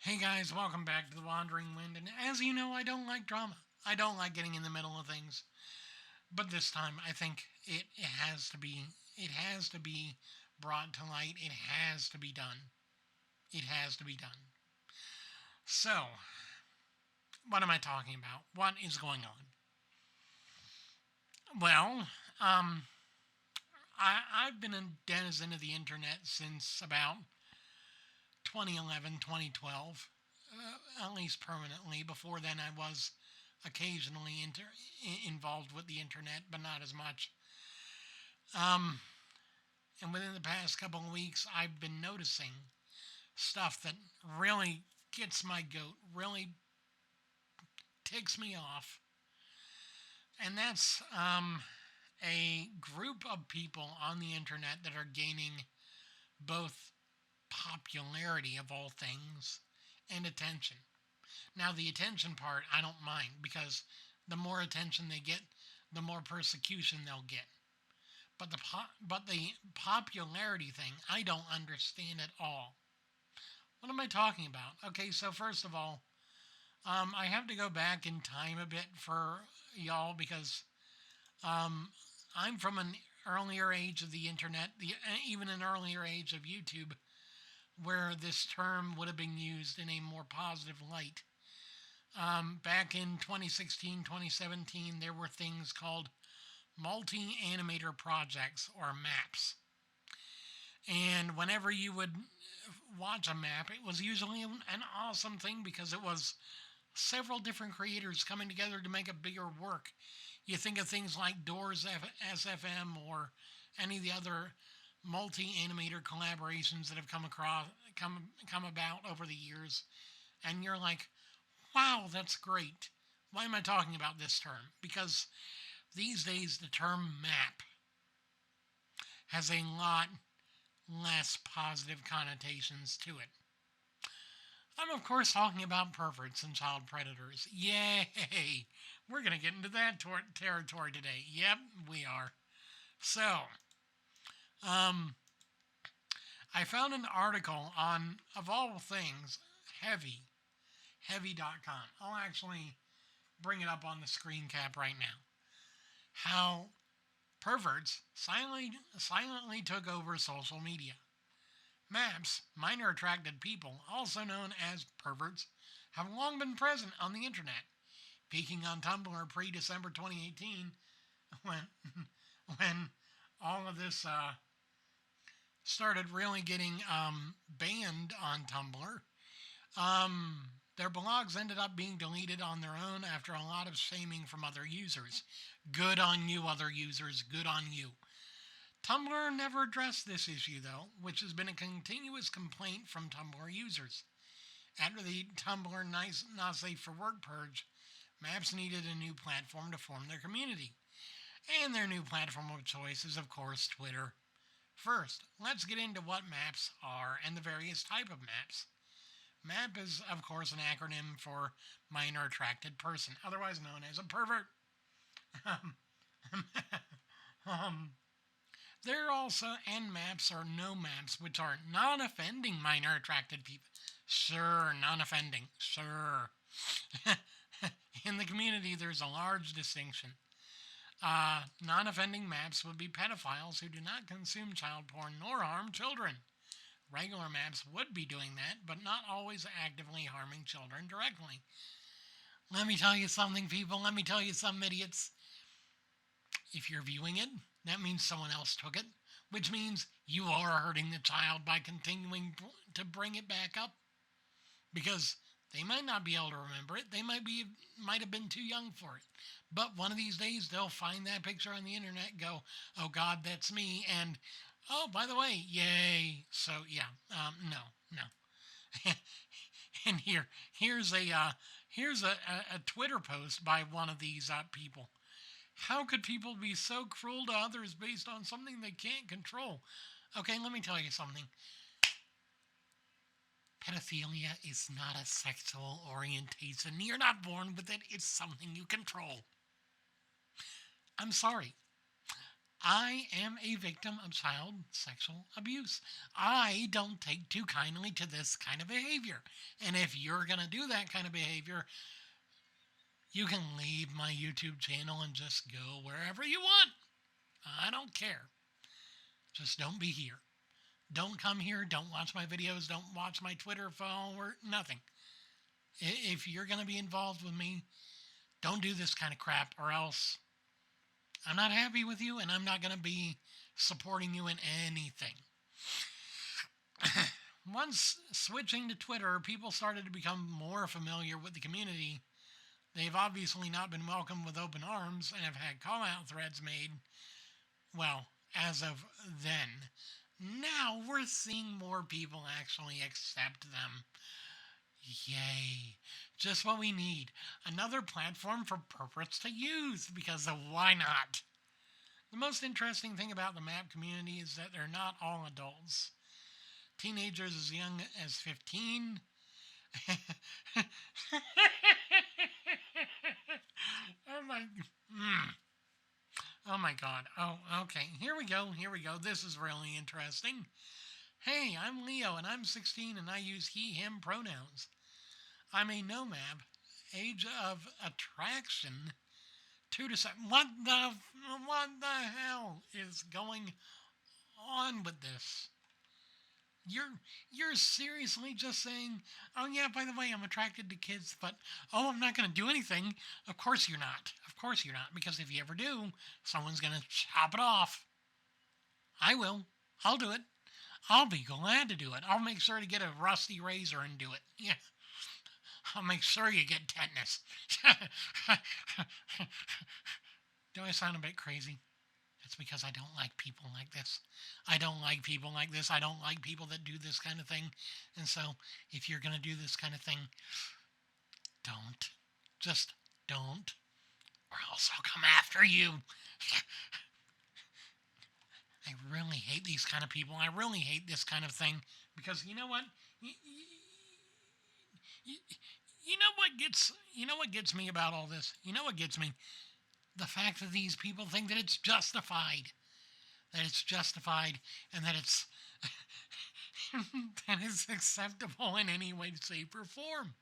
Hey guys, welcome back to the Wandering Wind. And as you know, I don't like drama. I don't like getting in the middle of things. But this time, I think it has to be. It has to be brought to light. It has to be done. It has to be done. So, what am I talking about? What is going on? Well, um, I've been a denizen of the internet since about 2011, 2012, at least permanently. Before then, I was occasionally involved with the internet, but not as much. Um, and within the past couple of weeks, I've been noticing stuff that really gets my goat, really ticks me off. And that's a group of people on the internet that are gaining both popularity of all things and attention. Now, the attention part, I don't mind because the more attention they get, the more persecution they'll get. But the popularity thing, I don't understand at all. What am I talking about? Okay, so first of all, I have to go back in time a bit for y'all because I'm from an earlier age of the internet, even an earlier age of YouTube, where this term would have been used in a more positive light. Back in 2016, 2017, there were things called multi-animator projects or maps. And whenever you would watch a map, it was usually an awesome thing because it was several different creators coming together to make a bigger work. You think of things like Doors SFM or any of the other multi-animator collaborations that have come about over the years, and you're like, wow, that's great. Why am I talking about this term? Because these days the term map has a lot less positive connotations to it. I'm, of course, talking about perverts and child predators. Yay! We're going to get into that territory today. Yep, we are. So, I found an article on, of all things, heavy.com. I'll actually bring it up on the screen cap right now. How perverts silently took over social media. Maps, minor attracted people, also known as perverts, have long been present on the internet, peaking on Tumblr pre-December 2018 when all of this started really getting banned on Tumblr. Their blogs ended up being deleted on their own after a lot of shaming from other users. Good on you, other users. Good on you. Tumblr never addressed this issue, though, which has been a continuous complaint from Tumblr users. After the Tumblr Not Safe for Work purge, Maps needed a new platform to form their community. And their new platform of choice is, of course, Twitter. First, let's get into what maps are and the various type of maps. MAP is, of course, an acronym for minor attracted person, otherwise known as a pervert. There are also NMAPs or no maps, which are non-offending minor attracted people. Sure, non-offending, sure. In the community, there's a large distinction. Non-offending maps would be pedophiles who do not consume child porn nor harm children. Regular maps would be doing that, but not always actively harming children directly. Let me tell you something, people. Let me tell you something, idiots. If you're viewing it, that means someone else took it, which means you are hurting the child by continuing to bring it back up. Because they might not be able to remember it. They might have been too young for it. But one of these days, they'll find that picture on the internet and go, oh, God, that's me. And, oh, by the way, yay. So, yeah, no. And here's a Twitter post by one of these people. How could people be so cruel to others based on something they can't control? Okay, let me tell you something. Pedophilia is not a sexual orientation. You're not born with it. It's something you control. I'm sorry. I am a victim of child sexual abuse. I don't take too kindly to this kind of behavior. And if you're going to do that kind of behavior, you can leave my YouTube channel and just go wherever you want. I don't care. Just don't be here. Don't come here. Don't watch my videos. Don't watch my Twitter follow or nothing. If you're going to be involved with me, don't do this kind of crap, or else I'm not happy with you and I'm not going to be supporting you in anything. Once switching to Twitter, people started to become more familiar with the community. They've obviously not been welcomed with open arms and have had call-out threads made, well, as of then. Now we're seeing more people actually accept them. Yay. Just what we need. Another platform for perverts to use, because why not? The most interesting thing about the map community is that they're not all adults. Teenagers as young as 15. Oh my god. Oh, okay. Here we go. This is really interesting. Hey, I'm Leo and I'm 16 and I use he, him pronouns. I'm a nomad. Age of attraction 2 to 7. What the hell is going on with this? You're seriously just saying, oh yeah, by the way, I'm attracted to kids, but oh, I'm not going to do anything. Of course you're not. Because if you ever do, someone's going to chop it off. I will. I'll do it. I'll be glad to do it. I'll make sure to get a rusty razor and do it. Yeah. I'll make sure you get tetanus. Do I sound a bit crazy? It's because I don't like people like this. I don't like people that do this kind of thing. And so, if you're going to do this kind of thing, don't. Just don't. Or else I'll come after you. I really hate these kind of people. I really hate this kind of thing. Because you know what? You know what gets me about all this? You know what gets me? The fact that these people think that it's justified. And that it's that it's acceptable in any way, shape, or form.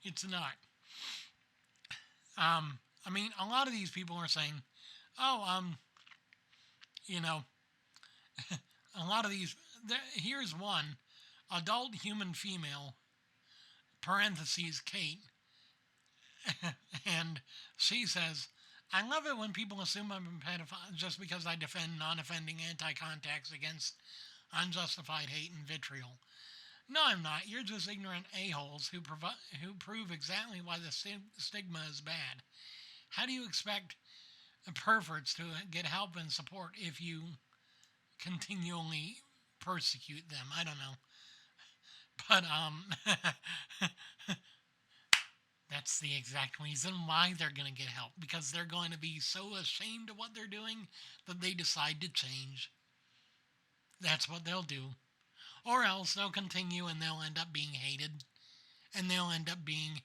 It's not. I mean, a lot of these people are saying, oh, you know, a lot of these, here's one, adult human female, parentheses, Kate, and she says, I love it when people assume I'm a pedophile just because I defend non-offending anti-contacts against unjustified hate and vitriol. No, I'm not. You're just ignorant a-holes who prove exactly why the stigma is bad. How do you expect perverts to get help and support if you continually persecute them? I don't know. But, that's the exact reason why they're going to get help. Because they're going to be so ashamed of what they're doing that they decide to change. That's what they'll do. Or else they'll continue and they'll end up being hated. And they'll end up being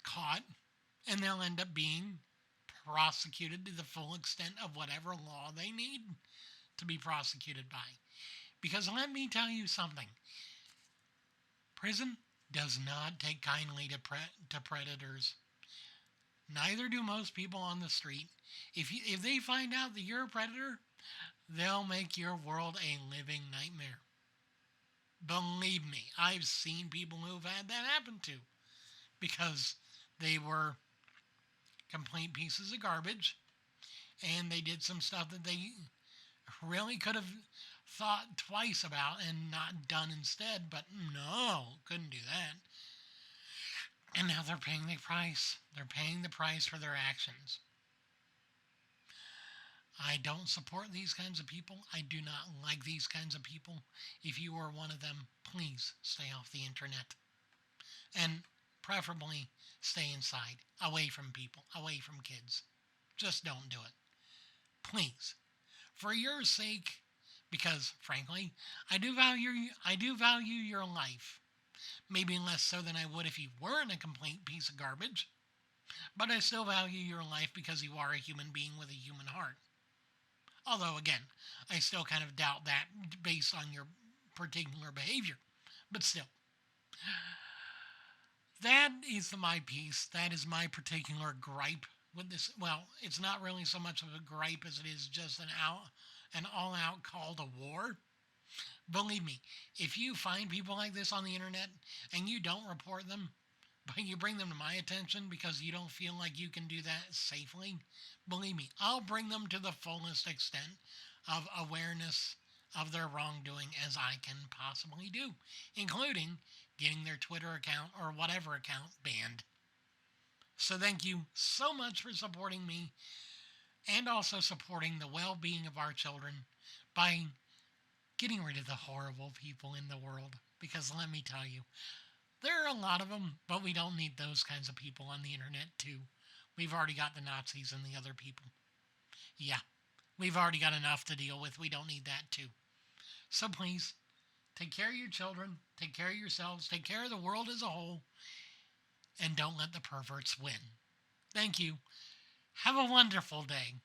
caught. And they'll end up being prosecuted to the full extent of whatever law they need to be prosecuted by. Because let me tell you something. Prison does not take kindly to predators. Neither do most people on the street. If they find out that you're a predator, they'll make your world a living nightmare. Believe me, I've seen people who've had that happen to, because they were complete pieces of garbage, and they did some stuff that they really could have thought twice about and not done instead, but no, couldn't do that. And now they're paying the price. They're paying the price for their actions. I don't support these kinds of people. I do not like these kinds of people. If you are one of them, please stay off the internet. And preferably stay inside, away from people, away from kids. Just don't do it. Please. For your sake, because, frankly, I do value your life. Maybe less so than I would if you weren't a complete piece of garbage. But I still value your life because you are a human being with a human heart. Although, again, I still kind of doubt that based on your particular behavior. But still, that is my piece. That is my particular gripe with this. Well, it's not really so much of a gripe as it is just an all-out call to war. Believe me, if you find people like this on the internet and you don't report them, but you bring them to my attention because you don't feel like you can do that safely, believe me, I'll bring them to the fullest extent of awareness of their wrongdoing as I can possibly do, including getting their Twitter account or whatever account banned. So thank you so much for supporting me and also supporting the well-being of our children by getting rid of the horrible people in the world. Because let me tell you, there are a lot of them, but we don't need those kinds of people on the internet too. We've already got the Nazis and the other people. Yeah, we've already got enough to deal with. We don't need that too. So please, take care of your children, take care of yourselves, take care of the world as a whole, and don't let the perverts win. Thank you. Have a wonderful day.